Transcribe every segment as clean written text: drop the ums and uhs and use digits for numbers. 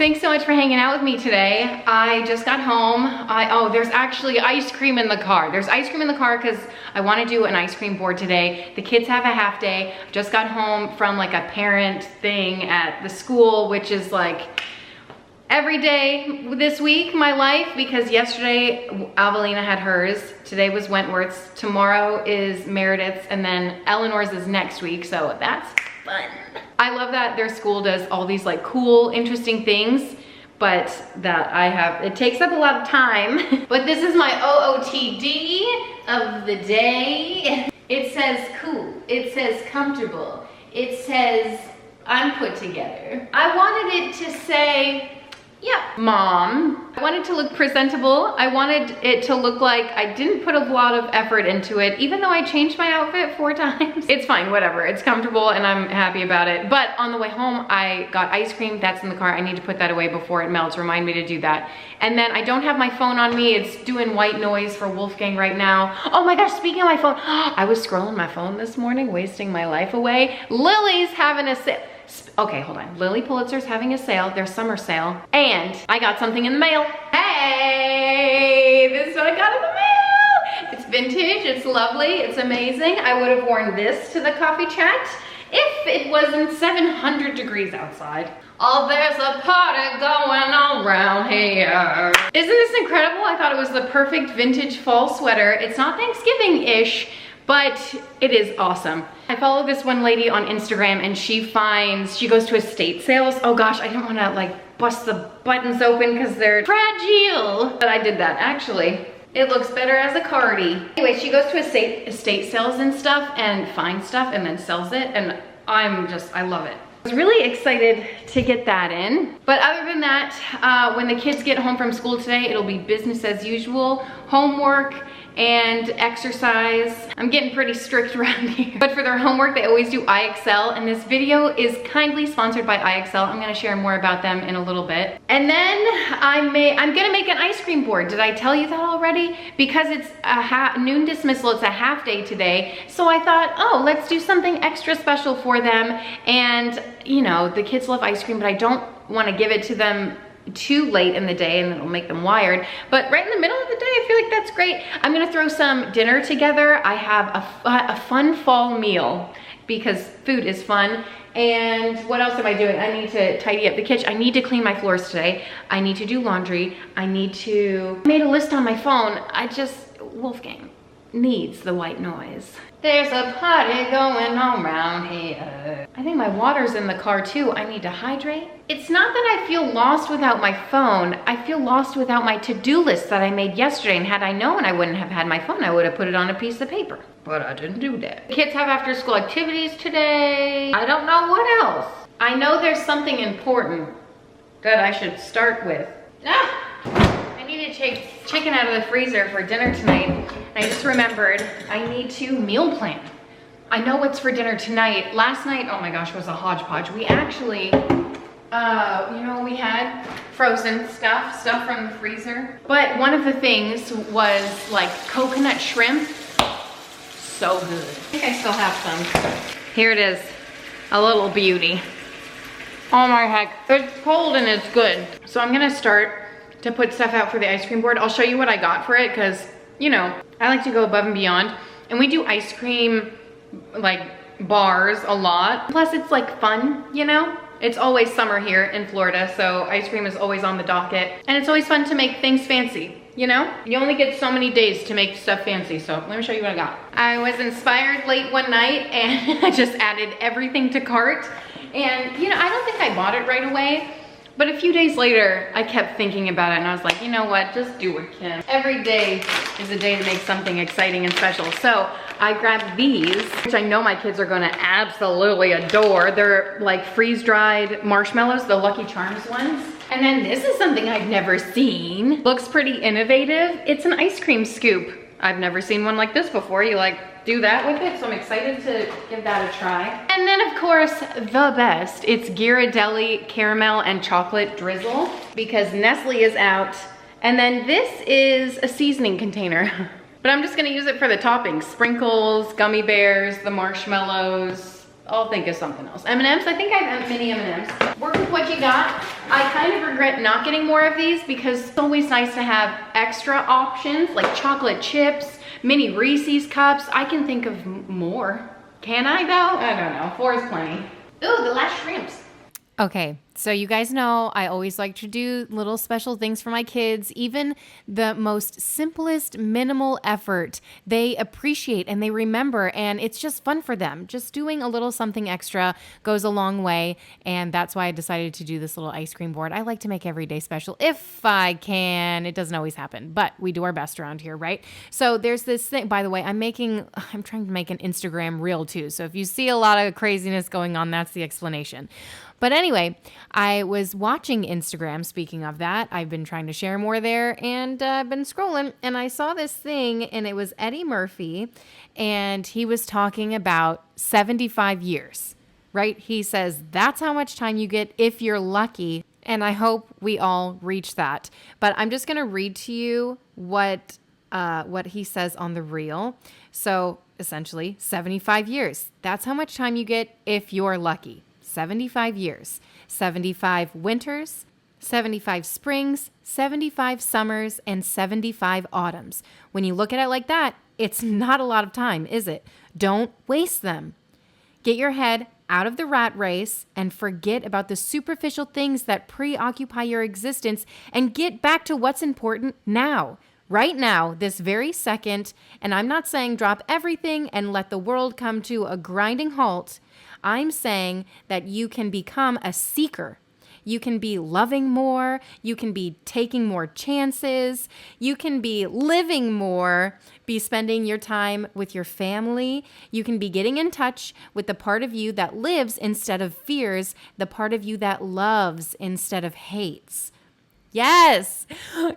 Thanks so much for hanging out with me today. I just got home. Oh, there's actually ice cream in the car. There's ice cream in the car because I want to do an ice cream board today. The kids have a half day. Just got home from like a parent thing at the school, which is like every day this week, my life, because yesterday Avelina had hers, today was Wentworth's, tomorrow is Meredith's, and then Eleanor's is next week, so that's fun. I love that their school does all these like cool, interesting things, but that it takes up a lot of time. But this is my OOTD of the day. It says cool, it says comfortable, it says I'm put together. I wanted it to say, yeah, mom. I wanted it to look presentable. I wanted it to look like I didn't put a lot of effort into it, even though I changed my outfit 4 times. It's fine, whatever. It's comfortable and I'm happy about it. But on the way home, I got ice cream. That's in the car. I need to put that away before it melts. Remind me to do that. And then I don't have my phone on me. It's doing white noise for Wolfgang right now. Oh my gosh, speaking of my phone, I was scrolling my phone this morning, wasting my life away. Lily's having a sale. Okay, hold on. Lily Pulitzer's having a sale, their summer sale, and I got something in the mail. Hey, this is what I got in the mail. It's vintage, it's lovely, it's amazing. I would have worn this to the coffee chat if it wasn't 700 degrees outside. Oh, there's a party going on around here. Isn't this incredible? I thought it was the perfect vintage fall sweater. It's not Thanksgiving-ish, but it is awesome. I follow this one lady on Instagram and she goes to estate sales. Oh gosh, I didn't wanna like bust the buttons open because they're fragile. But I did that, actually. It looks better as a cardi. Anyway, she goes to estate sales and stuff and finds stuff and then sells it, and I love it. I was really excited to get that in. But other than that, when the kids get home from school today, it'll be business as usual, homework, and exercise. I'm getting pretty strict around here. But for their homework, they always do IXL, and this video is kindly sponsored by IXL. I'm gonna share more about them in a little bit. And then I'm gonna make an ice cream board. Did I tell you that already? Because it's a noon dismissal, it's a half day today. So I thought, oh, let's do something extra special for them. And you know, the kids love ice cream, but I don't wanna give it to them too late in the day and it'll make them wired, but right in the middle of the day, I feel like that's great. I'm gonna throw some dinner together. I have a fun fall meal because food is fun. And what else am I doing? I need to tidy up the kitchen. I need to clean my floors today. I need to do laundry. I made a list on my phone. Wolfgang needs the white noise. There's a party going on around here. I think my water's in the car too. I need to hydrate. It's not that I feel lost without my phone. I feel lost without my to-do list that I made yesterday. And had I known I wouldn't have had my phone, I would have put it on a piece of paper. But I didn't do that. The kids have after school activities today. I don't know what else. I know there's something important that I should start with. I need to take chicken out of the freezer for dinner tonight. I just remembered I need to meal plan. I know what's for dinner tonight. Last night, oh my gosh, was a hodgepodge. We actually, you know, we had frozen stuff from the freezer. But one of the things was like coconut shrimp. So good. I think I still have some. Here it is, a little beauty. Oh my heck, it's cold and it's good. So I'm gonna start to put stuff out for the ice cream board. I'll show you what I got for it because, you know, I like to go above and beyond. And we do ice cream, like, bars a lot. Plus, it's like fun, you know? It's always summer here in Florida, so ice cream is always on the docket. And it's always fun to make things fancy, you know? You only get so many days to make stuff fancy, so let me show you what I got. I was inspired late one night and I just added everything to cart. And, you know, I don't think I bought it right away. But a few days later, I kept thinking about it and I was like, you know what, just do it, Kim. Every day is a day to make something exciting and special. So I grabbed these, which I know my kids are gonna absolutely adore. They're like freeze-dried marshmallows, the Lucky Charms ones. And then this is something I've never seen. Looks pretty innovative. It's an ice cream scoop. I've never seen one like this before. You like do that with it, so I'm excited to give that a try. And then of course, the best, it's Ghirardelli caramel and chocolate drizzle because Nestle is out. And then this is a seasoning container, but I'm just gonna use it for the toppings. Sprinkles, gummy bears, the marshmallows, I'll think of something else. M&Ms, I think I have mini M&Ms. Work with what you got. I kind of regret not getting more of these because it's always nice to have extra options like chocolate chips, mini Reese's cups. I can think of more. Can I though? I don't know, 4 is plenty. Ooh, the last shrimps. Okay, so you guys know I always like to do little special things for my kids. Even the most simplest, minimal effort, they appreciate and they remember, and it's just fun for them. Just doing a little something extra goes a long way, and that's why I decided to do this little ice cream board. I like to make every day special if I can. It doesn't always happen, but we do our best around here, right? So there's this thing, by the way, I'm trying to make an Instagram reel too. So if you see a lot of craziness going on, that's the explanation. But anyway, I was watching Instagram. Speaking of that, I've been trying to share more there, and I've been scrolling, and I saw this thing, and it was Eddie Murphy, and he was talking about 75 years, right? He says that's how much time you get if you're lucky, and I hope we all reach that. But I'm just going to read to you what he says on the reel. So essentially, 75 years. That's how much time you get if you're lucky. 75 years, 75 winters, 75 springs, 75 summers, and 75 autumns. When you look at it like that, it's not a lot of time, is it? Don't waste them. Get your head out of the rat race and forget about the superficial things that preoccupy your existence and get back to what's important now. Right now, this very second, and I'm not saying drop everything and let the world come to a grinding halt. I'm saying that you can become a seeker. You can be loving more. You can be taking more chances. You can be living more, be spending your time with your family. You can be getting in touch with the part of you that lives instead of fears, the part of you that loves instead of hates. Yes.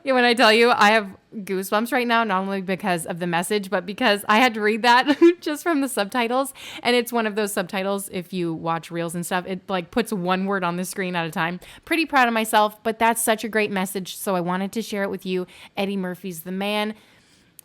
When I tell you, I have goosebumps right now, not only because of the message, but because I had to read that just from the subtitles. And it's one of those subtitles, if you watch reels and stuff, it like puts one word on the screen at a time. Pretty proud of myself, but that's such a great message. So I wanted to share it with you. Eddie Murphy's the man.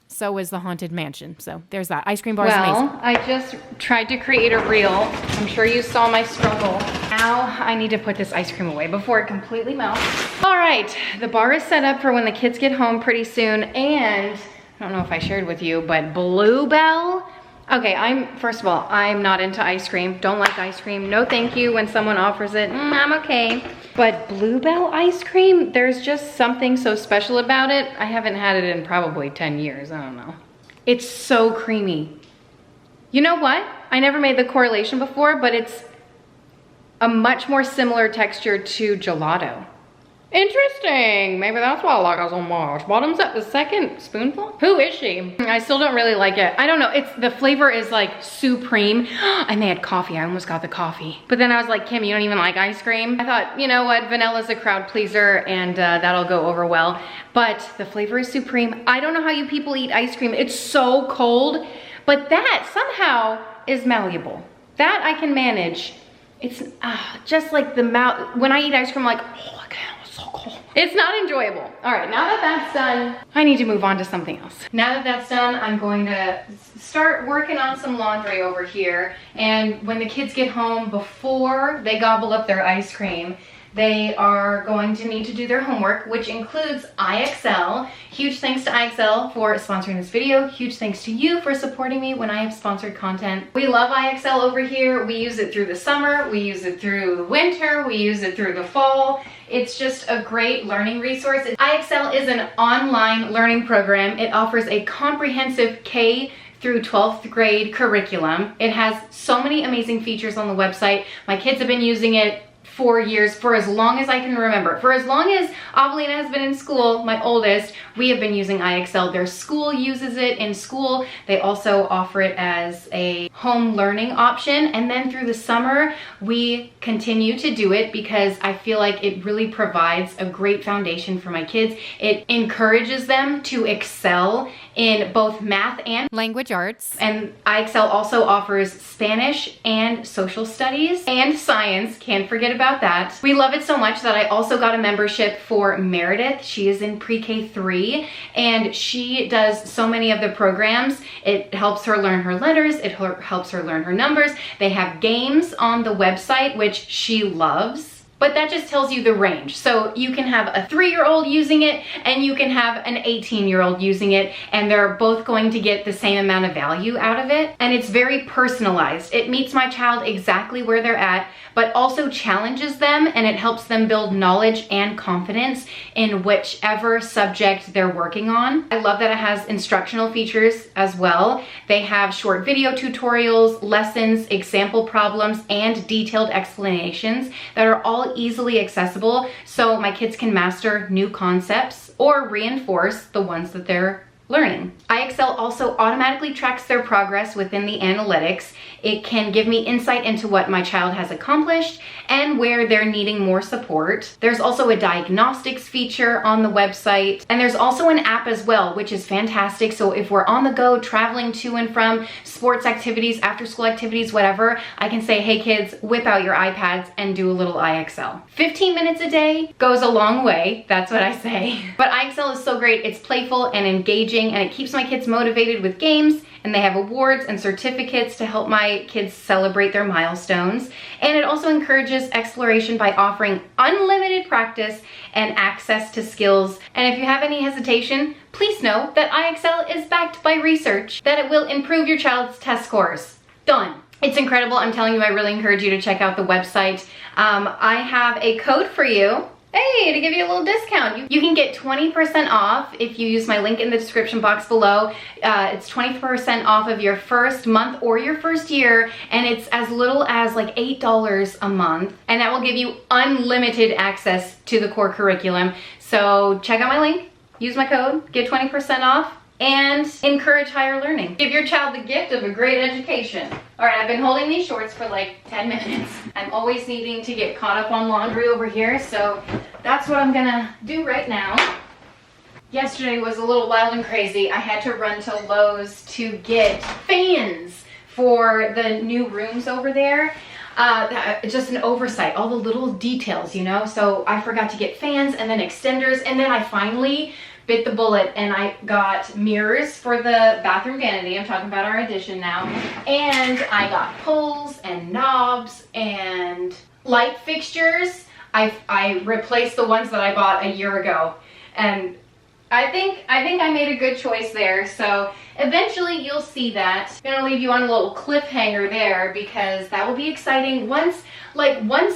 So is the Haunted Mansion. So there's that. Ice cream bar is amazing. Well, I just tried to create a reel. I'm sure you saw my struggle. Now I need to put this ice cream away before it completely melts. All right, the bar is set up for when the kids get home pretty soon. And I don't know if I shared with you, but Bluebell. Okay, first of all, I'm not into ice cream. Don't like ice cream. No thank you when someone offers it. I'm okay. But Bluebell ice cream, there's just something so special about it. I haven't had it in probably 10 years. I don't know. It's so creamy. You know what? I never made the correlation before, but it's a much more similar texture to gelato. Interesting. Maybe that's why I like it so much. Bottoms up the second spoonful. Who is she? I still don't really like it. I don't know. The flavor is like supreme. And they had coffee. I almost got the coffee. But then I was like, Kim, you don't even like ice cream? I thought, you know what? Vanilla's a crowd pleaser and that'll go over well. But the flavor is supreme. I don't know how you people eat ice cream. It's so cold. But that somehow is malleable. That I can manage. It's just like the mouth. When I eat ice cream, I'm like, oh, I can't. So cold. It's not enjoyable. All right, now that that's done, I need to move on to something else. Now that that's done, I'm going to start working on some laundry over here. And when the kids get home, before they gobble up their ice cream, they are going to need to do their homework, which includes IXL. Huge thanks to IXL for sponsoring this video. Huge thanks to you for supporting me when I have sponsored content. We love IXL over here. We use it through the summer. We use it through the winter. We use it through the fall. It's just a great learning resource. IXL is an online learning program. It offers a comprehensive K through 12th grade curriculum. It has so many amazing features on the website. My kids have been using it 4 years, for as long as I can remember. For as long as Avelina has been in school, my oldest, we have been using IXL. Their school uses it in school. They also offer it as a home learning option. And then through the summer, we continue to do it because I feel like it really provides a great foundation for my kids. It encourages them to excel in both math and language arts. And IXL also offers Spanish and social studies and science. Can't forget about that. We love it so much that I also got a membership for Meredith. She is in pre-K 3 and she does so many of the programs. It helps her learn her letters. It helps her learn her numbers. They have games on the website, which she loves. But that just tells you the range. So you can have a 3-year-old using it and you can have an 18-year-old using it, and they're both going to get the same amount of value out of it. And it's very personalized. It meets my child exactly where they're at, but also challenges them, and it helps them build knowledge and confidence in whichever subject they're working on. I love that it has instructional features as well. They have short video tutorials, lessons, example problems, and detailed explanations that are all easily accessible, so my kids can master new concepts or reinforce the ones that they're learning. IXL also automatically tracks their progress within the analytics. It can give me insight into what my child has accomplished and where they're needing more support. There's also a diagnostics feature on the website, and there's also an app as well, which is fantastic. So if we're on the go, traveling to and from sports activities, after school activities, whatever, I can say, hey kids, whip out your iPads and do a little IXL. 15 minutes a day goes a long way, that's what I say. But IXL is so great. It's playful and engaging, and it keeps my kids motivated with games, and they have awards and certificates to help my kids celebrate their milestones. And it also encourages exploration by offering unlimited practice and access to skills. And if you have any hesitation, please know that IXL is backed by research that it will improve your child's test scores. Done. It's incredible. I'm telling you, I really encourage you to check out the website. I have a code for you. Hey, to give you a little discount. You can get 20% off if you use my link in the description box below. It's 20% off of your first month or your first year, and it's as little as like $8 a month, and that will give you unlimited access to the core curriculum. So check out my link, use my code, get 20% off, and encourage higher learning. Give your child the gift of a great education. All right, I've been holding these shorts for like 10 minutes. I'm always needing to get caught up on laundry over here, so that's what I'm gonna do right now. Yesterday was a little wild and crazy. I had to run to Lowe's to get fans for the new rooms over there. Just an oversight, all the little details, you know? So I forgot to get fans and then extenders, and then I finally bit the bullet and I got mirrors for the bathroom vanity. I'm talking about our addition now. And I got pulls and knobs and light fixtures. I replaced the ones that I bought a year ago. And I think I made a good choice there. So eventually you'll see that. I'm gonna leave you on a little cliffhanger there because that will be exciting once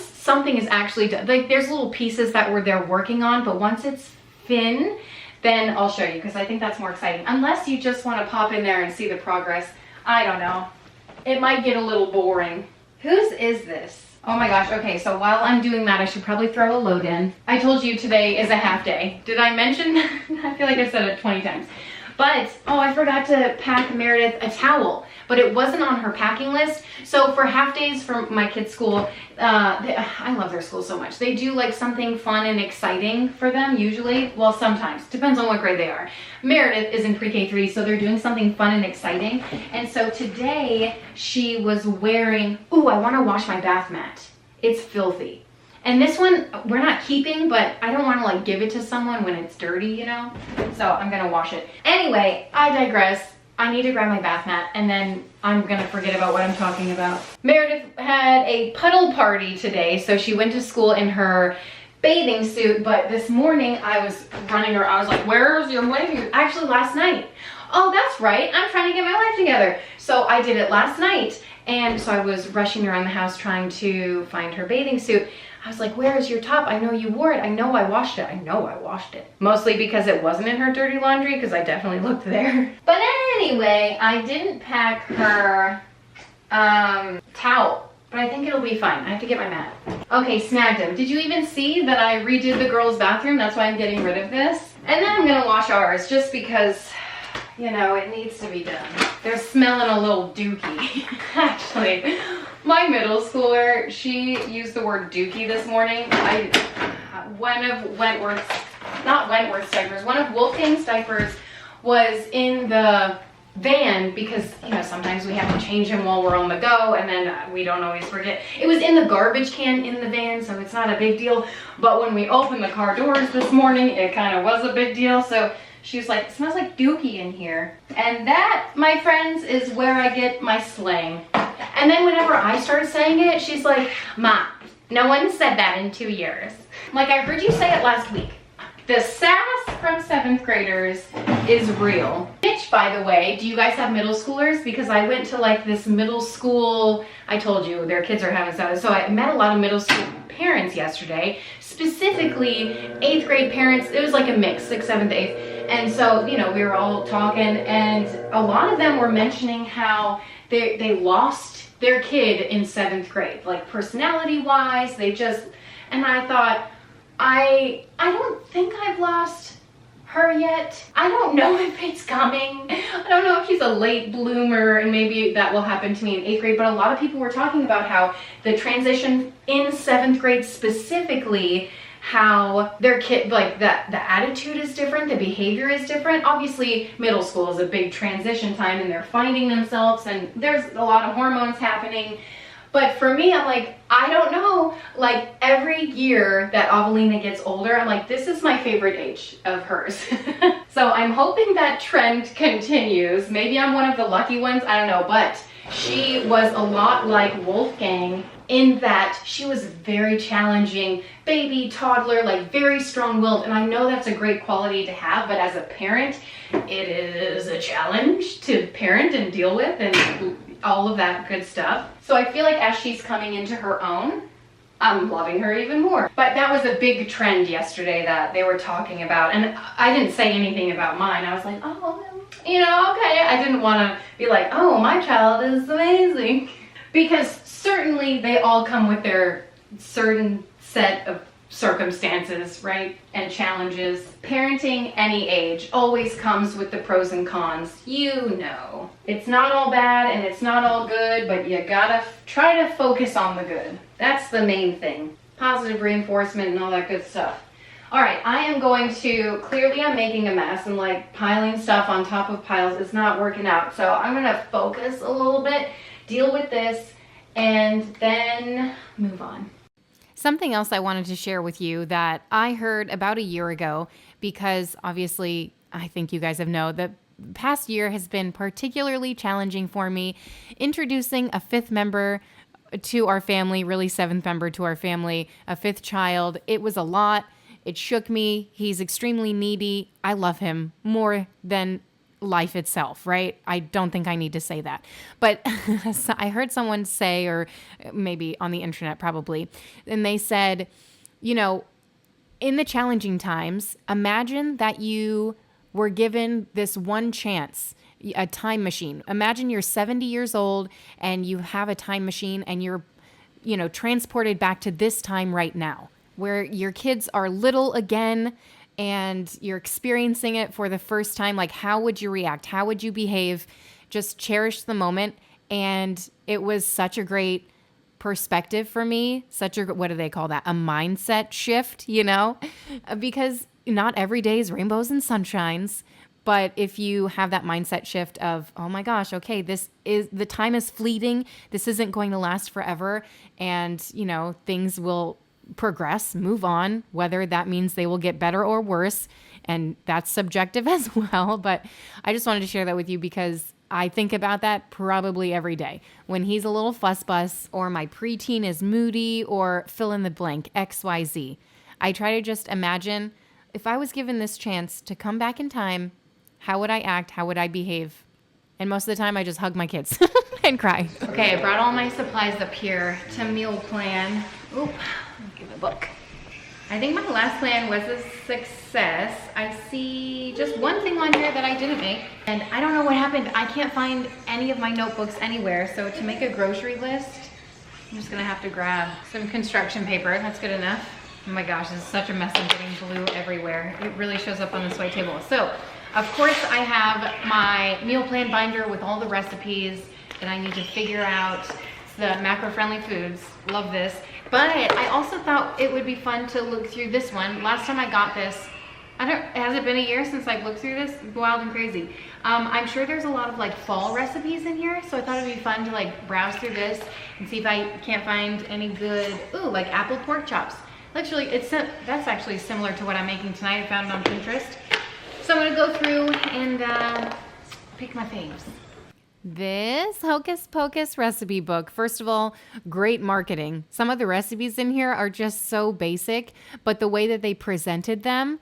something is actually done. Like there's little pieces that they're working on, but once it's thin, then I'll show you because I think that's more exciting. Unless you just want to pop in there and see the progress. I don't know. It might get a little boring. Whose is this? Oh my gosh, okay, so while I'm doing that, I should probably throw a load in. I told you today is a half day. Did I mention? I feel like I said it 20 times. But, oh, I forgot to pack Meredith a towel, but it wasn't on her packing list. So for half days from my kids' school, I love their school so much. They do like something fun and exciting for them usually. Well, sometimes, depends on what grade they are. Meredith is in pre-K 3, so they're doing something fun and exciting. And so today she was wearing, ooh, I want to wash my bath mat. It's filthy. And this one, we're not keeping, but I don't want to like give it to someone when it's dirty, you know? So I'm going to wash it. Anyway, I digress. I need to grab my bath mat and then I'm going to forget about what I'm talking about. Meredith had a puddle party today, so she went to school in her bathing suit, but this morning I was running her. I was like, where's your wave? Actually, last night. Oh, that's right. I'm trying to get my life together. So I did it last night. And so I was rushing around the house trying to find her bathing suit. I was like, where is your top? I know you wore it. I know I washed it. I know I washed it. Mostly because it wasn't in her dirty laundry, because I definitely looked there. But anyway, I didn't pack her towel, but I think it'll be fine. I have to get my mat. Okay, snagged him. Did you even see that I redid the girls' bathroom? That's why I'm getting rid of this. And then I'm gonna wash ours just because, you know, it needs to be done. They're smelling a little dookie. Actually, my middle schooler, she used the word dookie this morning. One of Wolfgang's diapers was in the van because, you know, sometimes we have to change him while we're on the go, and then we don't always forget. It was in the garbage can in the van, so it's not a big deal. But when we opened the car doors this morning, it kind of was a big deal. So she was like, it smells like dookie in here. And that, my friends, is where I get my slang. And then whenever I started saying it, she's like, Ma, no one said that in 2 years. Like, I heard you say it last week. The sass from 7th graders is real. Which, by the way, do you guys have middle schoolers? Because I went to like this middle school, I told you their kids are having Saturday. So I met a lot of middle school parents yesterday, specifically 8th grade parents. It was like a mix, 6th, 7th, 8th. And so, you know, we were all talking, and a lot of them were mentioning how they lost their kid in 7th grade, like personality wise. They just, and I thought, I don't think I've lost her yet. I don't know if it's coming. I don't know if she's a late bloomer and maybe that will happen to me in 8th grade, but a lot of people were talking about how the transition in 7th grade specifically, how their kid, like the attitude is different, the behavior is different. Obviously middle school is a big transition time and they're finding themselves and there's a lot of hormones happening. But for me, I'm like, I don't know, like every year that Avelina gets older, I'm like, this is my favorite age of hers. So I'm hoping that trend continues. Maybe I'm one of the lucky ones, I don't know, but she was a lot like Wolfgang in that she was very challenging, baby, toddler, like very strong-willed. And I know that's a great quality to have, but as a parent, it is a challenge to parent and deal with and all of that good stuff. So I feel like as she's coming into her own, I'm loving her even more. But that was a big trend yesterday that they were talking about. And I didn't say anything about mine. I was like, oh, you know, okay. I didn't want to be like, oh, my child is amazing. Because certainly they all come with their certain set of circumstances, right? And challenges. Parenting any age always comes with the pros and cons. You know, it's not all bad and it's not all good, but you gotta try to focus on the good. That's the main thing. Positive reinforcement and all that good stuff. All right, I am going to, clearly I'm making a mess and like piling stuff on top of piles is not working out. So I'm gonna focus a little bit, deal with this, and then move on. Something else I wanted to share with you that I heard about a year ago, because obviously I think you guys have known the past year has been particularly challenging for me. Introducing a 5th member to our family, really 7th member to our family, a 5th child. It was a lot. It shook me. He's extremely needy. I love him more than life itself, right? I don't think I need to say that. But I heard someone say, or maybe on the internet probably, and they said, you know, in the challenging times, imagine that you were given this one chance, a time machine. Imagine you're 70 years old and you have a time machine and you're, you know, transported back to this time right now where your kids are little again and you're experiencing it for the first time. Like, how would you react? How would you behave? Just cherish the moment. And it was such a great perspective for me. Such a, what do they call that? A mindset shift, you know? Because not every day is rainbows and sunshines. But if you have that mindset shift of, oh my gosh, okay, the time is fleeting. This isn't going to last forever. And, you know, things will progress, move on, whether that means they will get better or worse. And that's subjective as well. But I just wanted to share that with you because I think about that probably every day. When he's a little fuss bus or my preteen is moody or fill in the blank, XYZ. I try to just imagine if I was given this chance to come back in time, how would I act? How would I behave? And most of the time I just hug my kids and cry. Okay, I brought all my supplies up here to meal plan. Oop. Give a book. I think my last plan was a success. I see just one thing on here that I didn't make, and I don't know what happened. I can't find any of my notebooks anywhere, so to make a grocery list, I'm just gonna have to grab some construction paper. That's good enough. Oh my gosh, this is such a mess. I'm getting glue everywhere. It really shows up on this white table. So, of course, I have my meal plan binder with all the recipes that I need to figure out. It's the macro-friendly foods. Love this. But I also thought it would be fun to look through this one. Last time I got this, Has it been a year since I've looked through this? Wild and crazy. I'm sure there's a lot of like fall recipes in here, so I thought it'd be fun to like browse through this and see if I can't find any good, like apple pork chops. Actually, that's actually similar to what I'm making tonight. I found it on Pinterest. So I'm gonna go through and pick my faves. This Hocus Pocus recipe book, first of all, great marketing. Some of the recipes in here are just so basic, but the way that they presented them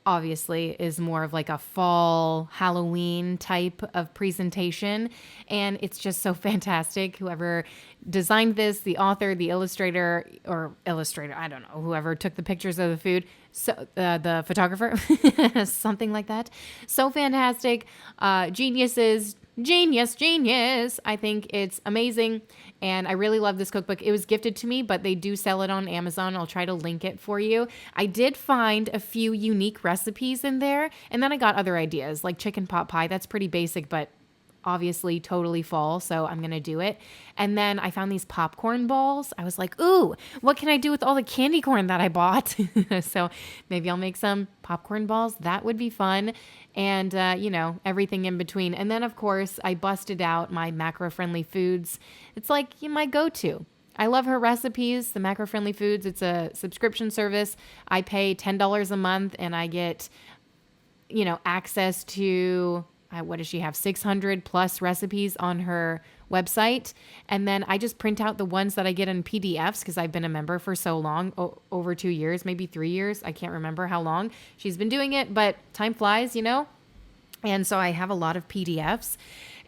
obviously is more of like a fall Halloween type of presentation, and it's just so fantastic. Whoever designed this, the author, the illustrator, I don't know, whoever took the pictures of the food, so the photographer, something like that. So fantastic. Geniuses. Genius. I think it's amazing. And I really love this cookbook. It was gifted to me, but they do sell it on Amazon. I'll try to link it for you. I did find a few unique recipes in there. And then I got other ideas like chicken pot pie. That's pretty basic, but obviously totally fall. So I'm going to do it. And then I found these popcorn balls. I was like, ooh, what can I do with all the candy corn that I bought? So maybe I'll make some popcorn balls. That would be fun. And, everything in between. And then, of course, I busted out my macro-friendly foods. It's like my go-to. I love her recipes, the macro-friendly foods. It's a subscription service. I pay $10 a month and I get, access to, what does she have? 600 plus recipes on her website. And then I just print out the ones that I get in PDFs because I've been a member for so long, over 2 years, maybe 3 years. I can't remember how long she's been doing it, but time flies, And so I have a lot of PDFs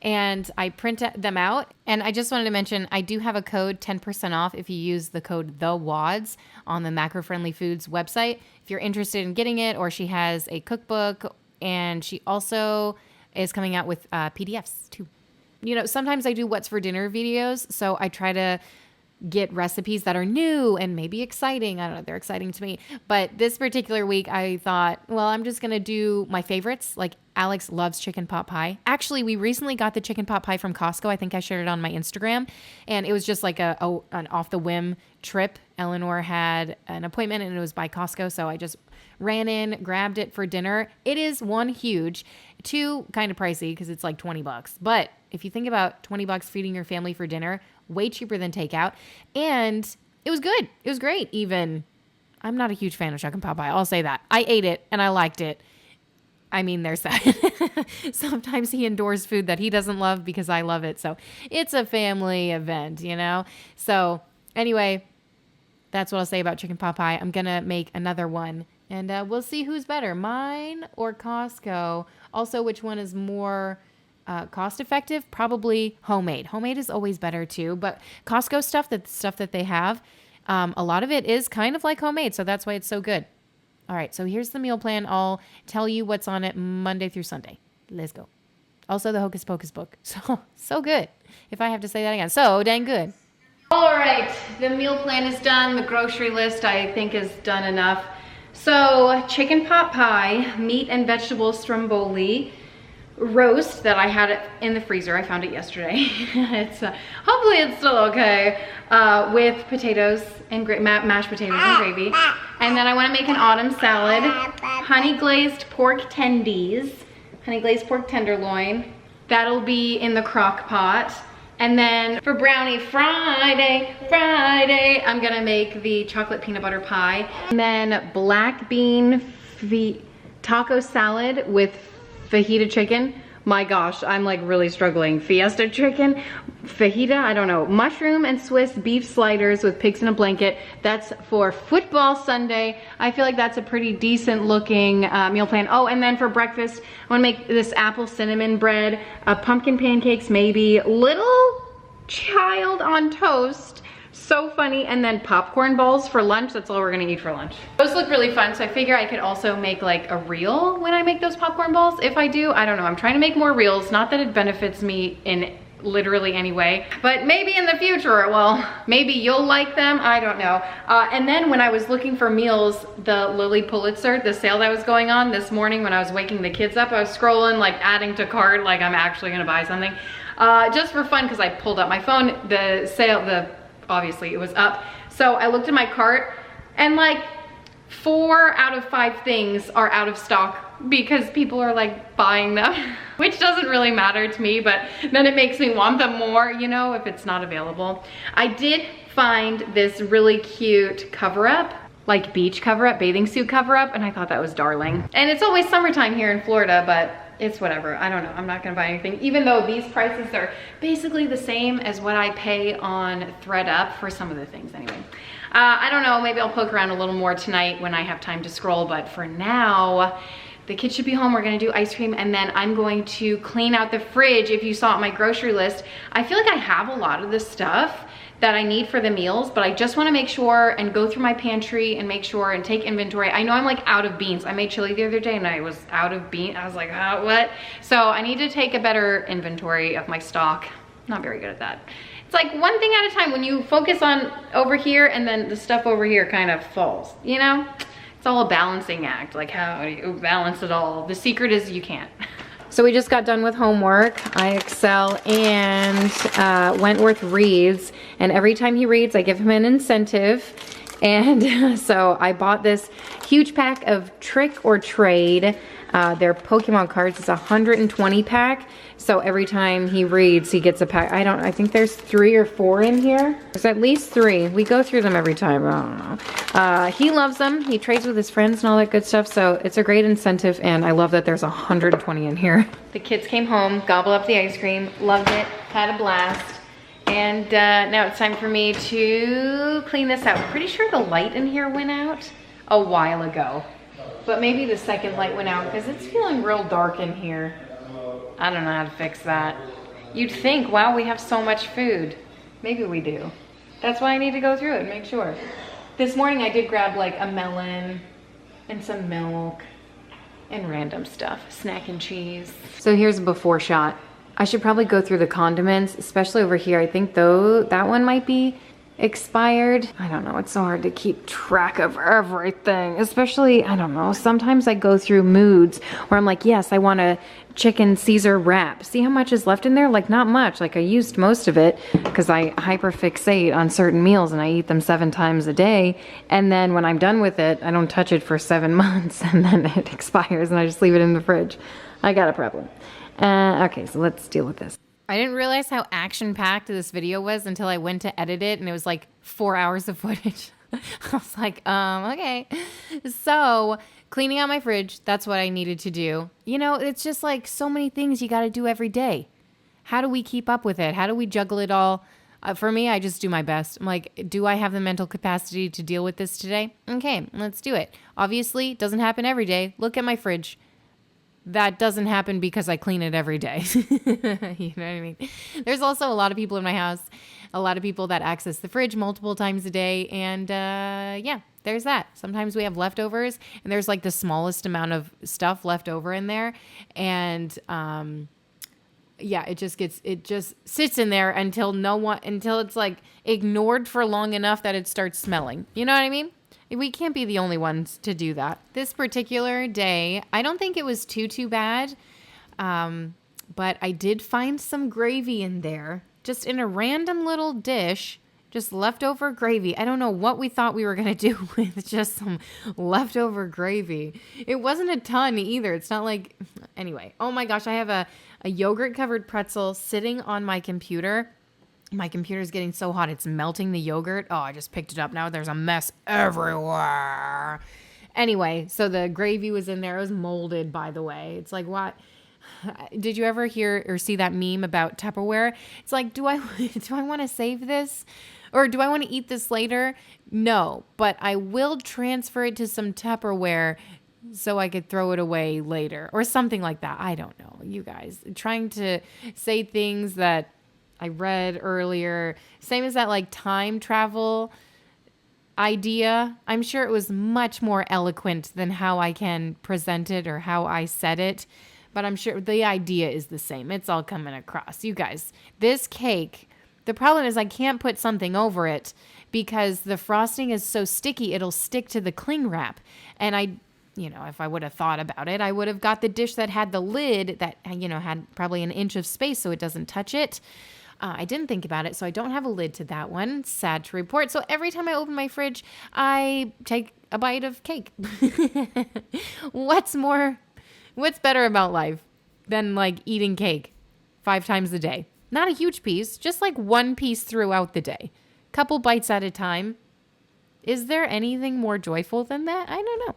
and I print them out. And I just wanted to mention, I do have a code 10% off if you use the code THEWADS on the Macro Friendly Foods website. If you're interested in getting it, or she has a cookbook and she also is coming out with PDFs too. Sometimes I do what's for dinner videos, so I try to get recipes that are new and maybe exciting. I don't know, they're exciting to me. But this particular week, I thought, well, I'm just going to do my favorites. Like Alex loves chicken pot pie. Actually, we recently got the chicken pot pie from Costco. I think I shared it on my Instagram. And it was just like an off the whim trip. Eleanor had an appointment and it was by Costco. So I just ran in, grabbed it for dinner. It is one, huge, two, kind of pricey because it's like $20. But if you think about $20 feeding your family for dinner, way cheaper than takeout. And it was good. It was great. Even I'm not a huge fan of chicken pot pie. I'll say that. I ate it and I liked it. I mean, there's that. Sometimes he endorses food that he doesn't love because I love it. So it's a family event, So anyway, that's what I'll say about chicken pot pie. I'm going to make another one and we'll see who's better, mine or Costco. Also, which one is more cost effective? Probably homemade. Homemade is always better too, but Costco stuff that they have, a lot of it is kind of like homemade. So that's why it's so good. All right. So here's the meal plan. I'll tell you what's on it Monday through Sunday. Let's go. Also the Hocus Pocus book. So good. If I have to say that again, so dang good. All right. The meal plan is done. The grocery list I think is done enough. So chicken pot pie, meat and vegetable stromboli, roast that I had it in the freezer. I found it yesterday. It's hopefully it's still okay, with potatoes and mashed potatoes and gravy. And then I want to make an autumn salad, honey glazed pork tendies, honey glazed pork tenderloin. That'll be in the crock pot. And then for Brownie Friday, I'm gonna make the chocolate peanut butter pie. And then black bean taco salad with fajita chicken. My gosh, I'm like really struggling. Fiesta chicken, fajita, I don't know. Mushroom and Swiss beef sliders with pigs in a blanket. That's for football Sunday. I feel like that's a pretty decent looking meal plan. Oh, and then for breakfast, I wanna make this apple cinnamon bread, pumpkin pancakes maybe, little child on toast. So funny. And then popcorn balls for lunch. That's all we're gonna eat for lunch. Those look really fun, so I figure I could also make like a reel when I make those popcorn balls. If I do, I don't know. I'm trying to make more reels. Not that it benefits me in literally any way, but maybe in the future, well, maybe you'll like them. I don't know. And then when I was looking for meals, the Lilly Pulitzer, the sale that was going on this morning when I was waking the kids up, I was scrolling, like adding to cart, like I'm actually gonna buy something. Just for fun, because I pulled up my phone, the sale, obviously it was up. So I looked at my cart and like 4 out of 5 things are out of stock because people are like buying them, which doesn't really matter to me, but then it makes me want them more, you know, if it's not available. I did find this really cute cover-up, like beach cover-up, bathing suit cover-up, and I thought that was darling. And it's always summertime here in Florida, but it's whatever. I don't know. I'm not gonna buy anything, even though these prices are basically the same as what I pay on ThredUp for some of the things anyway. I don't know, maybe I'll poke around a little more tonight when I have time to scroll, but for now, the kids should be home. We're gonna do ice cream, and then I'm going to clean out the fridge. If you saw it, my grocery list, I feel like I have a lot of the stuff that I need for the meals, but I just wanna make sure and go through my pantry and make sure and take inventory. I know I'm like out of beans. I made chili the other day and I was out of beans. I was like, what? So I need to take a better inventory of my stock. Not very good at that. It's like one thing at a time. When you focus on over here and then the stuff over here kind of falls, you know? It's all a balancing act. Like, how do you balance it all? The secret is you can't. So we just got done with homework. I excel and Wentworth reads, and every time he reads, I give him an incentive. And so I bought this huge pack of Trick or Trade. Their Pokemon cards. It's a 120 pack. So every time he reads, he gets a pack. I think there's 3 or 4 in here. There's at least 3. We go through them every time. I don't know. He loves them. He trades with his friends and all that good stuff. So it's a great incentive. And I love that there's 120 in here. The kids came home, gobbled up the ice cream, loved it, had a blast. And now it's time for me to clean this out. I'm pretty sure the light in here went out a while ago. But maybe the second light went out because it's feeling real dark in here. I don't know how to fix that. You'd think, wow, we have so much food. Maybe we do. That's why I need to go through it and make sure. This morning I did grab like a melon and some milk and random stuff, snack and cheese. So here's a before shot. I should probably go through the condiments, especially over here. I think though that one might be expired. I don't know, it's so hard to keep track of everything, especially, I don't know, sometimes I go through moods where I'm like, yes, I want a chicken Caesar wrap. See how much is left in there? Like not much. Like I used most of it because I hyperfixate on certain meals and I eat them 7 times a day. And then when I'm done with it, I don't touch it for 7 months and then it expires and I just leave it in the fridge. I got a problem. Okay, so let's deal with this. I didn't realize how action-packed this video was until I went to edit it, and it was like 4 hours of footage. I was like, okay. So, cleaning out my fridge, that's what I needed to do. You know, it's just like so many things you got to do every day. How do we keep up with it? How do we juggle it all? For me, I just do my best. I'm like, do I have the mental capacity to deal with this today? Okay, let's do it. Obviously, it doesn't happen every day. Look at my fridge. That doesn't happen because I clean it every day. You know what I mean? There's also a lot of people in my house, a lot of people that access the fridge multiple times a day. And yeah, there's that. Sometimes we have leftovers and there's like the smallest amount of stuff left over in there. And yeah, it just sits in there until it's like ignored for long enough that it starts smelling. You know what I mean? We can't be the only ones to do that. This particular day, I don't think it was too bad, but I did find some gravy in there, just in a random little dish, just leftover gravy. I don't know what we thought we were going to do with just some leftover gravy. It wasn't a ton either. It's not like, anyway. Oh my gosh, I have a yogurt-covered pretzel sitting on my computer. My computer's getting so hot, it's melting the yogurt. Oh, I just picked it up. Now there's a mess everywhere. Anyway, so the gravy was in there. It was molded, by the way. It's like, what? Did you ever hear or see that meme about Tupperware? It's like, do I want to save this? Or do I want to eat this later? No, but I will transfer it to some Tupperware so I could throw it away later. Or something like that. I don't know. You guys, trying to say things that I read earlier. Same as that like time travel idea. I'm sure it was much more eloquent than how I can present it or how I said it. But I'm sure the idea is the same. It's all coming across. You guys, this cake, the problem is I can't put something over it because the frosting is so sticky, it'll stick to the cling wrap. And if I would have thought about it, I would have got the dish that had the lid that, had probably an inch of space so it doesn't touch it. I didn't think about it, so I don't have a lid to that one. Sad to report. So every time I open my fridge, I take a bite of cake. What's better about life than like eating cake 5 times a day? Not a huge piece, just like one piece throughout the day. Couple bites at a time. Is there anything more joyful than that? I don't know.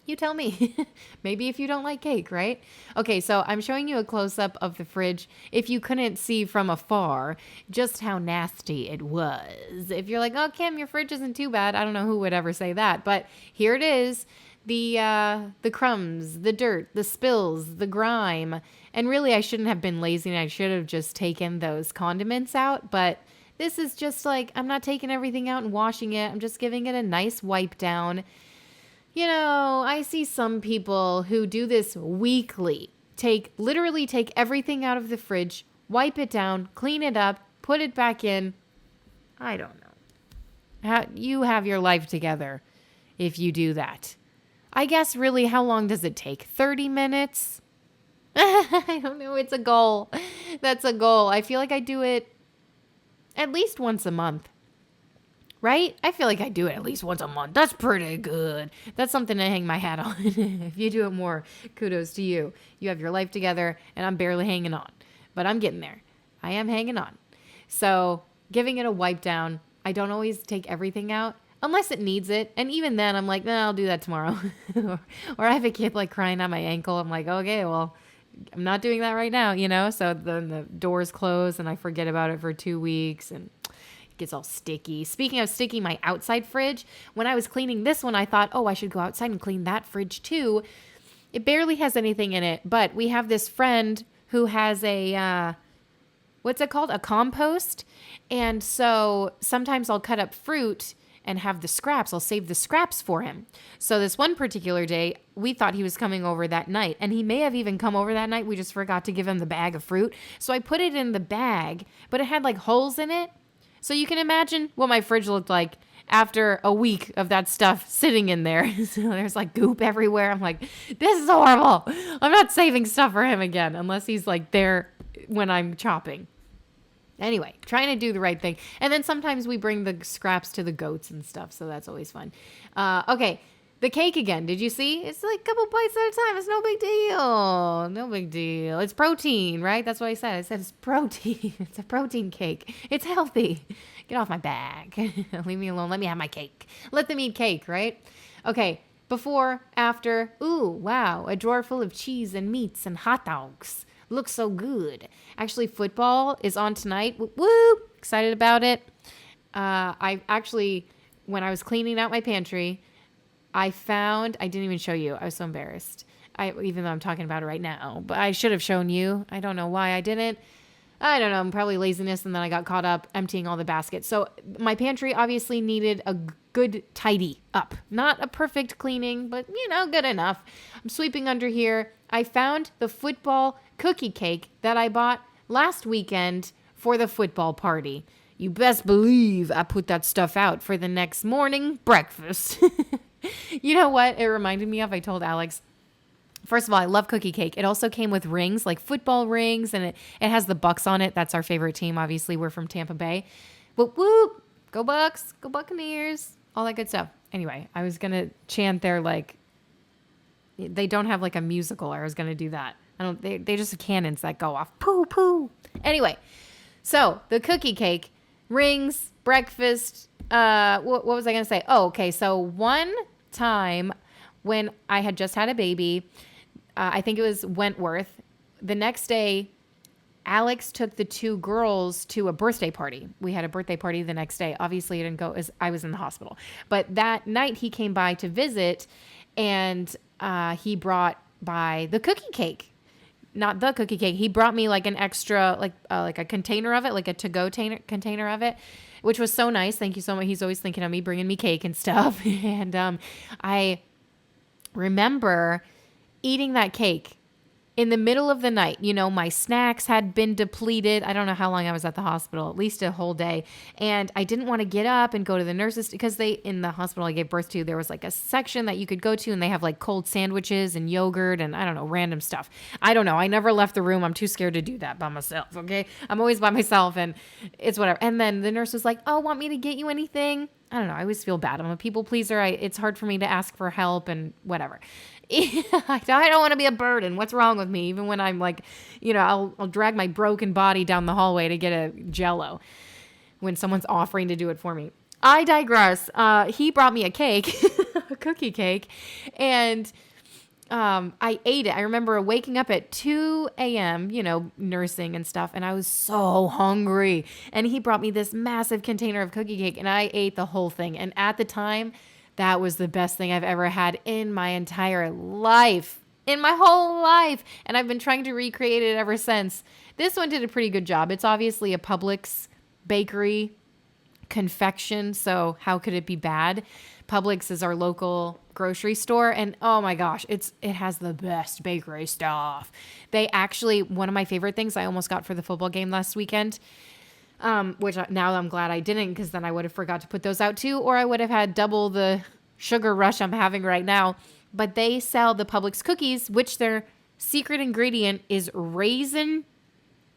You tell me. Maybe if you don't like cake, right? Okay, so I'm showing you a close-up of the fridge. If you couldn't see from afar just how nasty it was. If you're like, oh, Kim, your fridge isn't too bad. I don't know who would ever say that. But here it is. The crumbs, the dirt, the spills, the grime. And really, I shouldn't have been lazy and I should have just taken those condiments out. But this is just like, I'm not taking everything out and washing it. I'm just giving it a nice wipe down. You know, I see some people who do this weekly. Literally take everything out of the fridge, wipe it down, clean it up, put it back in. I don't know. You have your life together if you do that. I guess really, how long does it take? 30 minutes? I don't know. It's a goal. That's a goal. I feel like I do it at least once a month. Right? I feel like I do it at least once a month. That's pretty good. That's something to hang my hat on. If you do it more, kudos to you. You have your life together, and I'm barely hanging on. But I'm getting there. I am hanging on. So giving it a wipe down. I don't always take everything out unless it needs it. And even then, I'm like, I'll do that tomorrow. Or I have a kid like crying on my ankle. I'm like, okay, well, I'm not doing that right now, you know? So then the doors close, and I forget about it for 2 weeks, and gets all sticky. Speaking of sticky, my outside fridge, when I was cleaning this one, I thought, I should go outside and clean that fridge too. It barely has anything in it, but we have this friend who has a, what's it called? A compost. And so sometimes I'll cut up fruit and have the scraps. I'll save the scraps for him. So this one particular day, we thought he was coming over that night, and he may have even come over that night. We just forgot to give him the bag of fruit. So I put it in the bag, but it had like holes in it. So you can imagine what my fridge looked like after a week of that stuff sitting in there. So there's like goop everywhere. I'm like, this is horrible. I'm not saving stuff for him again unless he's like there when I'm chopping. Anyway, trying to do the right thing. And then sometimes we bring the scraps to the goats and stuff. So that's always fun. Okay. The cake again, did you see? It's like a couple bites at a time. It's no big deal. No big deal. It's protein, right? That's what I said. I said it's protein. It's a protein cake. It's healthy. Get off my bag. Leave me alone. Let me have my cake. Let them eat cake, right? Okay, before, after. Ooh, wow. A drawer full of cheese and meats and hot dogs. Looks so good. Actually, football is on tonight. Woo! Excited about it. I actually, when I was cleaning out my pantry, I didn't even show you. I was so embarrassed. Even though I'm talking about it right now, but I should have shown you. I don't know why I didn't. I don't know. Probably laziness. And then I got caught up emptying all the baskets. So my pantry obviously needed a good tidy up. Not a perfect cleaning, but good enough. I'm sweeping under here. I found the football cookie cake that I bought last weekend for the football party. You best believe I put that stuff out for the next morning breakfast. You know what it reminded me of? I told Alex, first of all, I love cookie cake. It also came with rings, like football rings, and it has the Bucks on it. That's our favorite team. Obviously, we're from Tampa Bay. Whoop, whoop. Go Bucks. Go Buccaneers. All that good stuff. Anyway, I was going to chant their, they don't have, a musical. I was going to do that. They just have cannons that go off. Poo, poo. Anyway, so the cookie cake, rings, breakfast. What was I going to say? Oh, okay. So one time when I had just had a baby, I think it was Wentworth. The next day, Alex took the 2 girls to a birthday party. We had a birthday party the next day. Obviously, I didn't go as I was in the hospital. But that night he came by to visit, and he brought by the cookie cake. Not the cookie cake. He brought me an extra, a container of it, like a to-go container of it, which was so nice. Thank you so much. He's always thinking of me, bringing me cake and stuff. And I remember eating that cake in the middle of the night. My snacks had been depleted. I don't know how long I was at the hospital, at least a whole day. And I didn't want to get up and go to the nurses because in the hospital I gave birth to, there was like a section that you could go to and they have like cold sandwiches and yogurt and I don't know, random stuff. I don't know. I never left the room. I'm too scared to do that by myself. Okay. I'm always by myself and it's whatever. And then the nurse was like, oh, want me to get you anything? I don't know. I always feel bad. I'm a people pleaser. It's hard for me to ask for help and whatever. I don't want to be a burden. What's wrong with me? Even when I'm like, I'll drag my broken body down the hallway to get a Jell-O when someone's offering to do it for me. I digress. He brought me a cake, a cookie cake, and I ate it. I remember waking up at 2 a.m., nursing and stuff, and I was so hungry. And he brought me this massive container of cookie cake, and I ate the whole thing. And at the time, that was the best thing I've ever had in my entire life, in my whole life. And I've been trying to recreate it ever since. This one did a pretty good job. It's obviously a Publix bakery confection, so how could it be bad? Publix is our local grocery store, and oh my gosh, it has the best bakery stuff. They actually, one of my favorite things I almost got for the football game last weekend, which now I'm glad I didn't, because then I would have forgot to put those out too, or I would have had double the sugar rush I'm having right now. But they sell the Publix cookies, which their secret ingredient is raisin.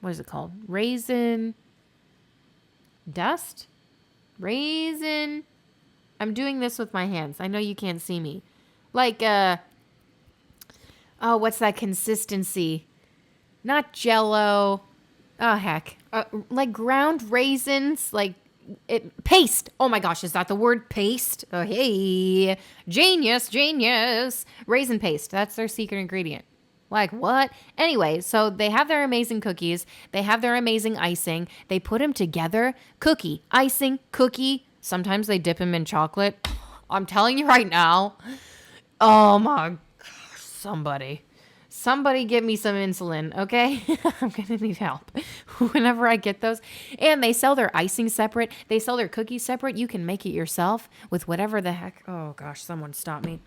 What is it called? Raisin dust? Raisin. I'm doing this with my hands. I know you can't see me. Like, what's that consistency? Not Jell-O. Oh, heck. Like ground raisins, like paste. Oh my gosh, is that the word, paste? Oh, hey. Genius. Raisin paste. That's their secret ingredient. Like what? Anyway, so they have their amazing cookies. They have their amazing icing. They put them together. Cookie, icing, cookie. Sometimes they dip them in chocolate. I'm telling you right now. Oh my gosh, somebody give me some insulin, okay? I'm going to need help whenever I get those. And they sell their icing separate. They sell their cookies separate. You can make it yourself with whatever the heck. Oh gosh, someone stop me.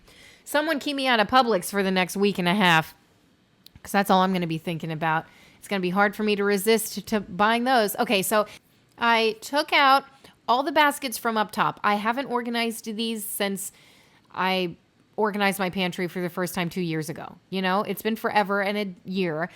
Someone keep me out of Publix for the next week and a half, because that's all I'm going to be thinking about. It's going to be hard for me to resist to buying those. Okay, so I took out all the baskets from up top. I haven't organized these since I organized my pantry for the first time 2 years ago. It's been forever and a year.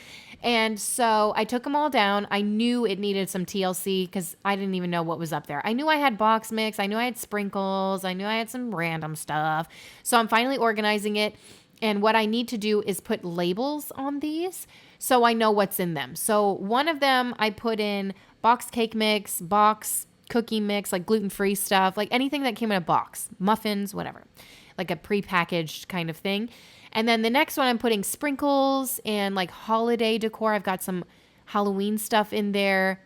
And so I took them all down. I knew it needed some TLC because I didn't even know what was up there. I knew I had box mix. I knew I had sprinkles. I knew I had some random stuff. So I'm finally organizing it. And what I need to do is put labels on these so I know what's in them. So one of them I put in box cake mix, box cookie mix, like gluten-free stuff, like anything that came in a box, muffins, whatever, like a prepackaged kind of thing. And then the next one I'm putting sprinkles and like holiday decor. I've got some Halloween stuff in there,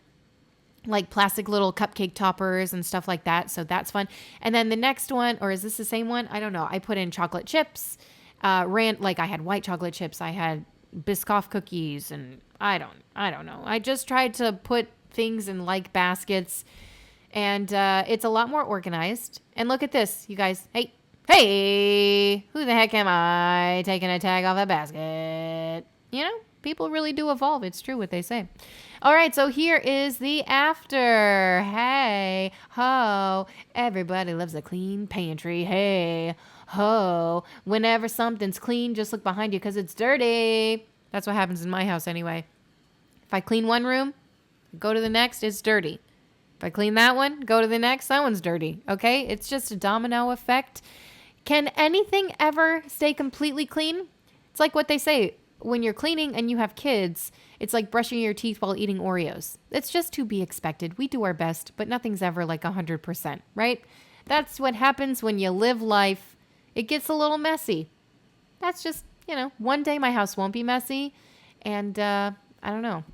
like plastic little cupcake toppers and stuff like that. So that's fun. And then the next one, or is this the same one? I don't know. I put in chocolate chips. I had white chocolate chips. I had Biscoff cookies, and I don't know. I just tried to put things in like baskets, and it's a lot more organized. And look at this, you guys. Hey, who the heck am I taking a tag off a basket? People really do evolve. It's true what they say. All right, so here is the after. Hey, ho, everybody loves a clean pantry. Hey, ho, whenever something's clean, just look behind you because it's dirty. That's what happens in my house anyway. If I clean one room, go to the next, it's dirty. If I clean that one, go to the next, that one's dirty. Okay? It's just a domino effect. Can anything ever stay completely clean? It's like what they say. When you're cleaning and you have kids, it's like brushing your teeth while eating Oreos. It's just to be expected. We do our best, but nothing's ever like 100%, right? That's what happens when you live life. It gets a little messy. That's just, one day my house won't be messy. And I don't know.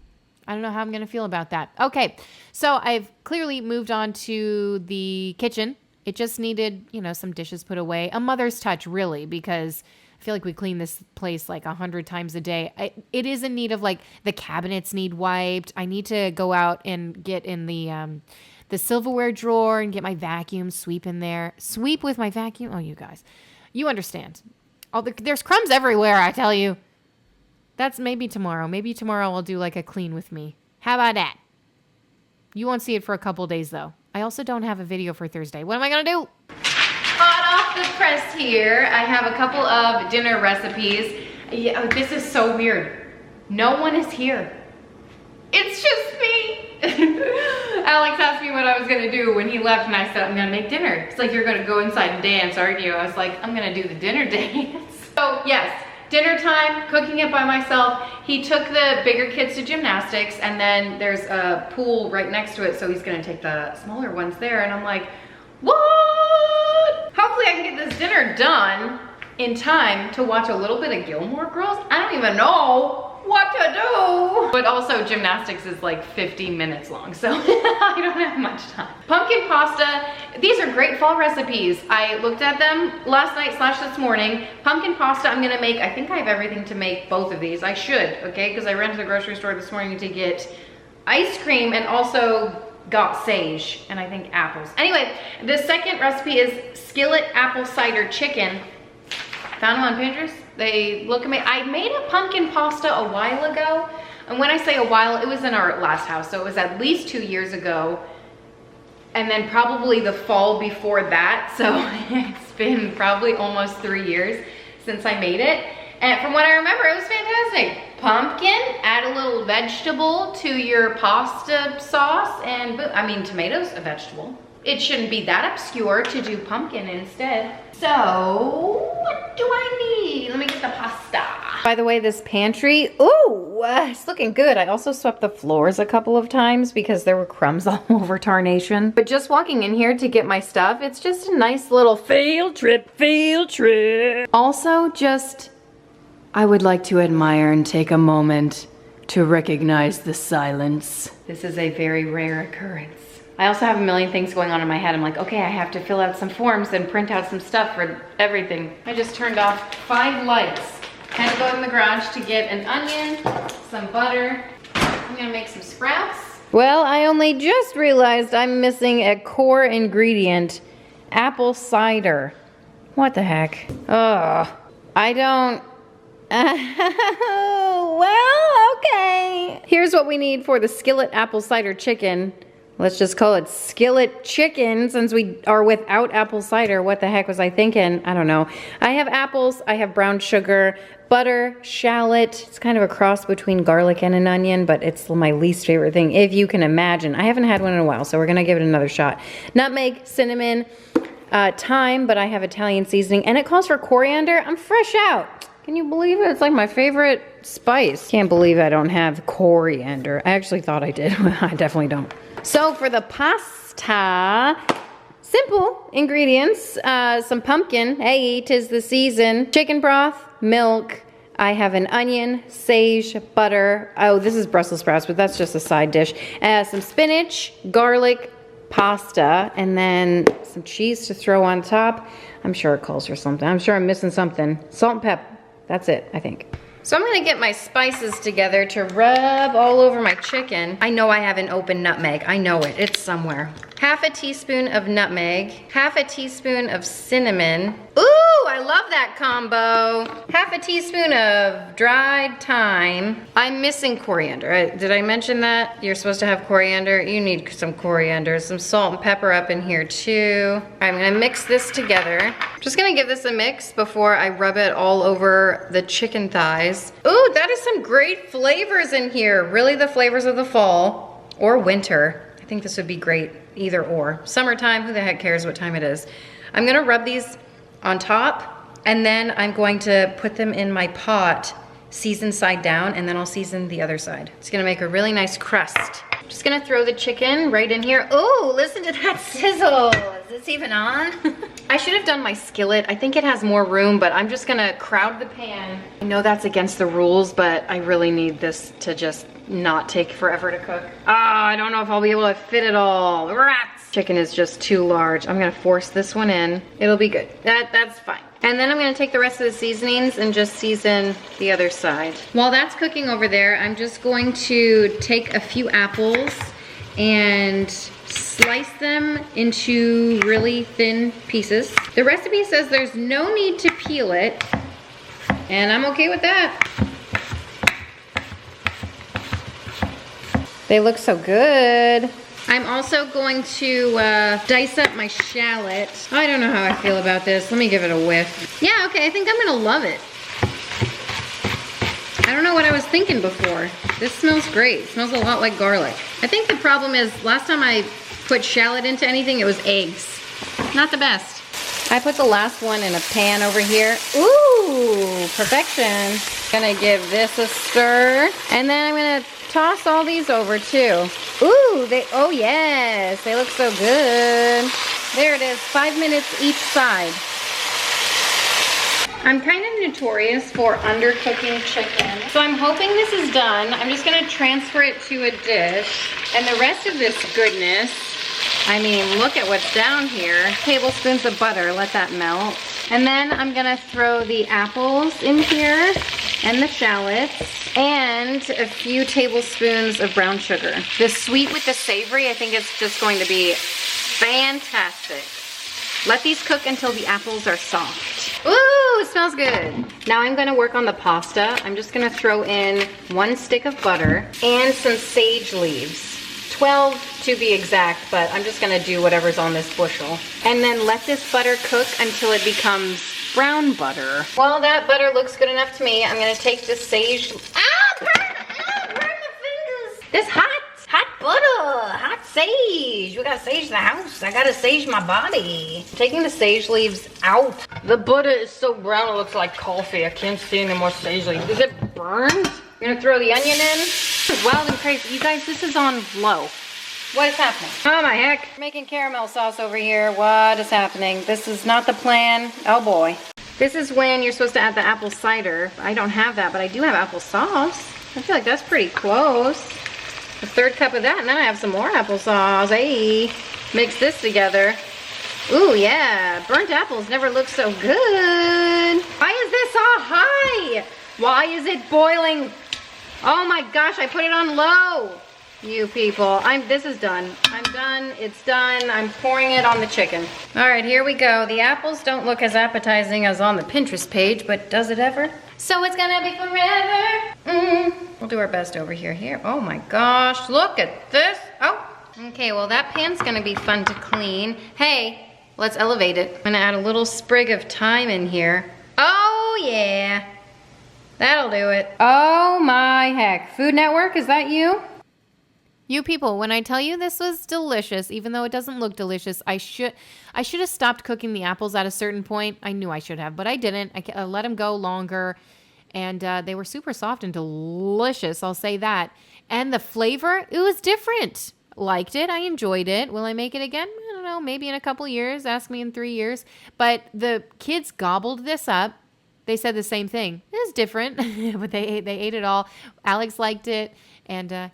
I don't know how I'm going to feel about that. Okay, so I've clearly moved on to the kitchen. It just needed, some dishes put away. A mother's touch, really, because I feel like we clean this place like 100 times a day. It is in need of like the cabinets need wiped. I need to go out and get in the silverware drawer and get my vacuum, sweep in there. Sweep with my vacuum. Oh, you guys, you understand. There's crumbs everywhere, I tell you. That's maybe tomorrow. Maybe tomorrow I'll do like a clean with me. How about that? You won't see it for a couple days though. I also don't have a video for Thursday. What am I gonna do? Hot off the press here, I have a couple of dinner recipes. Yeah, this is so weird. No one is here. It's just me. Alex asked me what I was gonna do when he left and I said, I'm gonna make dinner. He's like, you're gonna go inside and dance, aren't you? I was like, I'm gonna do the dinner dance. So yes, dinner time, cooking it by myself. He took the bigger kids to gymnastics and then there's a pool right next to it, so he's gonna take the smaller ones there. And I'm like, what? Hopefully I can get this dinner done in time to watch a little bit of Gilmore Girls. I don't even know what to do. But also gymnastics is like 50 minutes long, so I don't have much time. Pumpkin pasta, these are great fall recipes. I looked at them last night / this morning. Pumpkin pasta I'm gonna make, I think I have everything to make both of these. I should, okay? Because I ran to the grocery store this morning to get ice cream and also got sage and I think apples. Anyway, the second recipe is skillet apple cider chicken. Found them on Pinterest. They look amazing. I made a pumpkin pasta a while ago. And when I say a while, it was in our last house. So it was at least 2 years ago. And then probably the fall before that. So it's been probably almost 3 years since I made it. And from what I remember, it was fantastic. Pumpkin, add a little vegetable to your pasta sauce. And I mean, tomatoes, a vegetable. It shouldn't be that obscure to do pumpkin instead. So, what do I need? Let me get the pasta. By the way, this pantry, ooh, it's looking good. I also swept the floors a couple of times because there were crumbs all over Tarnation. But just walking in here to get my stuff, it's just a nice little field trip. Also, I would like to admire and take a moment to recognize the silence. This is a very rare occurrence. I also have a million things going on in my head. I'm like, okay, I have to fill out some forms and print out some stuff for everything. I just turned off 5 lights. Had to go in the garage to get an onion, some butter. I'm gonna make some sprouts. Well, I only just realized I'm missing a core ingredient, apple cider. What the heck? Ugh, I don't, well, okay. Here's what we need for the skillet apple cider chicken. Let's just call it skillet chicken since we are without apple cider. What the heck was I thinking? I don't know. I have apples, I have brown sugar, butter, shallot. It's kind of a cross between garlic and an onion, but it's my least favorite thing, if you can imagine. I haven't had one in a while, so we're gonna give it another shot. Nutmeg, cinnamon, thyme, but I have Italian seasoning, and it calls for coriander. I'm fresh out. Can you believe it? It's like my favorite spice. Can't believe I don't have coriander. I actually thought I did. I definitely don't. So for the pasta, simple ingredients, some pumpkin, hey, 'tis the season, chicken broth, milk, I have an onion, sage, butter, oh, this is Brussels sprouts, but that's just a side dish, some spinach, garlic, pasta, and then some cheese to throw on top. I'm sure it calls for something. I'm sure I'm missing something. Salt and pepper, that's it, I think. So I'm gonna get my spices together to rub all over my chicken. I know I have an open nutmeg. I know it, it's somewhere. Half a teaspoon of nutmeg, half a teaspoon of cinnamon. Ooh, I love that combo. Half a teaspoon of dried thyme. I'm missing coriander. Did I mention that? You're supposed to have coriander. You need some coriander, some salt and pepper up in here too. I'm gonna mix this together. Just gonna give this a mix before I rub it all over the chicken thighs. Ooh, that is some great flavors in here. Really the flavors of the fall or winter. I think this would be great, either or. Summertime, who the heck cares what time it is. I'm gonna rub these on top, and then I'm going to put them in my pot, season side down, and then I'll season the other side. It's gonna make a really nice crust. Just gonna throw the chicken right in here. Ooh, listen to that sizzle. Is this even on? I should have done my skillet. I think it has more room, but I'm just gonna crowd the pan. I know that's against the rules, but I really need this to just not take forever to cook. Ah, I don't know if I'll be able to fit it all. Rats! Chicken is just too large. I'm gonna force this one in. It'll be good. That's fine. And then I'm gonna take the rest of the seasonings and just season the other side. While that's cooking over there, I'm just going to take a few apples and slice them into really thin pieces. The recipe says there's no need to peel it, and I'm okay with that. They look so good. I'm also going to dice up my shallot. I don't know how I feel about this. Let me give it a whiff. Yeah, okay, I think I'm gonna love it. I don't know what I was thinking before. This smells great. It smells a lot like garlic. I think the problem is last time I put shallot into anything, it was eggs. Not the best. I put the last one in a pan over here. Ooh, perfection. Gonna give this a stir. And then I'm gonna toss all these over too. Ooh, oh yes, they look so good. There it is, 5 minutes each side. I'm kind of notorious for undercooking chicken. So I'm hoping this is done. I'm just gonna transfer it to a dish. And the rest of this goodness, I mean, look at what's down here. Tablespoons of butter, let that melt. And then I'm gonna throw the apples in here and the shallots and a few tablespoons of brown sugar. The sweet with the savory, I think it's just going to be fantastic. Let these cook until the apples are soft. Ooh, it smells good. Now I'm gonna work on the pasta. I'm just gonna throw in 1 stick of butter and some sage leaves. 12 to be exact, but I'm just gonna do whatever's on this bushel. And then let this butter cook until it becomes brown butter. Well, that butter looks good enough to me. I'm gonna take this sage. Burn my fingers. This hot butter, hot sage. We gotta sage the house. I gotta sage my body. Taking the sage leaves out. The butter is so brown it looks like coffee. I can't see any more sage leaves. Is it burned? I'm gonna throw the onion in. This is wild and crazy. You guys, this is on low. What is happening? Oh my heck. Making caramel sauce over here. What is happening? This is not the plan. Oh boy. This is when you're supposed to add the apple cider. I don't have that, but I do have apple sauce. I feel like that's pretty close. A 1/3 cup of that, and then I have some more applesauce. Hey, mix this together. Ooh, yeah, burnt apples never look so good. Why is this all high? Why is it boiling? Oh my gosh, I put it on low. You people, this is done. I'm done, it's done. I'm pouring it on the chicken. All right, here we go. The apples don't look as appetizing as on the Pinterest page, but does it ever? So it's gonna be forever. We'll do our best over here. Oh my gosh, look at this. Oh, okay, well that pan's gonna be fun to clean. Hey, let's elevate it. I'm gonna add a little sprig of thyme in here. Oh yeah, that'll do it. Oh my heck, Food Network, is that you? You people, when I tell you this was delicious, even though it doesn't look delicious, I should have stopped cooking the apples at a certain point. I knew I should have, but I didn't. I let them go longer, and they were super soft and delicious, I'll say that. And the flavor, it was different. Liked it. I enjoyed it. Will I make it again? I don't know. Maybe in a couple years. Ask me in 3 years. But the kids gobbled this up. They said the same thing. It was different, but they ate it all. Alex liked it, and yeah.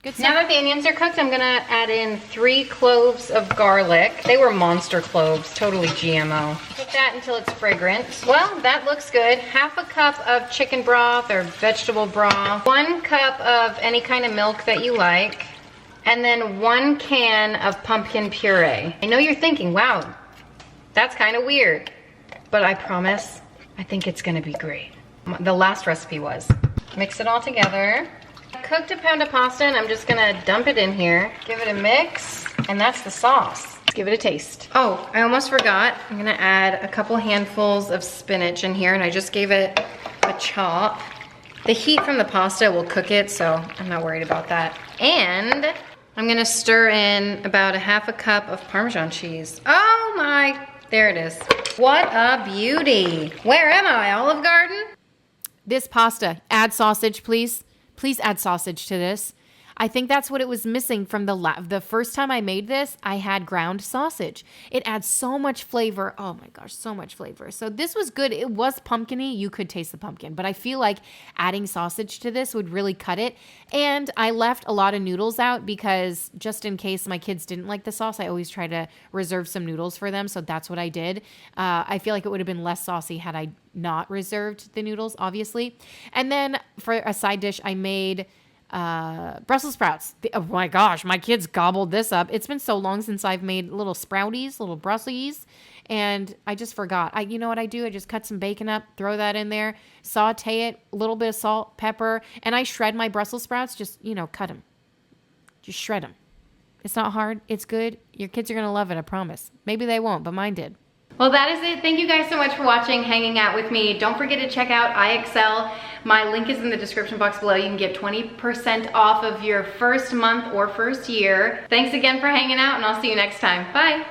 Good stuff. Now that the onions are cooked, I'm gonna add in 3 cloves of garlic. They were monster cloves, totally GMO. Cook that until it's fragrant. Well, that looks good. 1/2 cup of chicken broth or vegetable broth. 1 cup of any kind of milk that you like. And then 1 can of pumpkin puree. I know you're thinking, wow, that's kind of weird. But I promise, I think it's gonna be great. The last recipe was. Mix it all together. Cooked a pound of pasta, and I'm just gonna dump it in here. Give it a mix, and that's the sauce. Give it a taste. Oh, I almost forgot. I'm gonna add a couple handfuls of spinach in here, and I just gave it a chop. The heat from the pasta will cook it, so I'm not worried about that. And I'm gonna stir in about 1/2 cup of Parmesan cheese. Oh my, there it is. What a beauty. Where am I, Olive Garden? This pasta, add sausage, please. Please add sausage to this. I think that's what it was missing from the first time I made this. I had ground sausage. It adds so much flavor. Oh my gosh, so much flavor. So this was good. It was pumpkin-y. You could taste the pumpkin, but I feel like adding sausage to this would really cut it. And I left a lot of noodles out because just in case my kids didn't like the sauce, I always try to reserve some noodles for them. So that's what I did. I feel like it would have been less saucy had I not reserved the noodles, obviously. And then for a side dish, I made Brussels sprouts. Oh my gosh, my kids gobbled this up. It's been so long since I've made little sprouties, little Brussels, and I just forgot. You know what I do? I just cut some bacon up, throw that in there, saute it, a little bit of salt, pepper, and I shred my Brussels sprouts, just, cut them. Just shred them. It's not hard. It's good. Your kids are going to love it, I promise. Maybe they won't, but mine did. Well, that is it. Thank you guys so much for watching, hanging out with me. Don't forget to check out iExcel. My link is in the description box below. You can get 20% off of your first month or first year. Thanks again for hanging out, and I'll see you next time. Bye.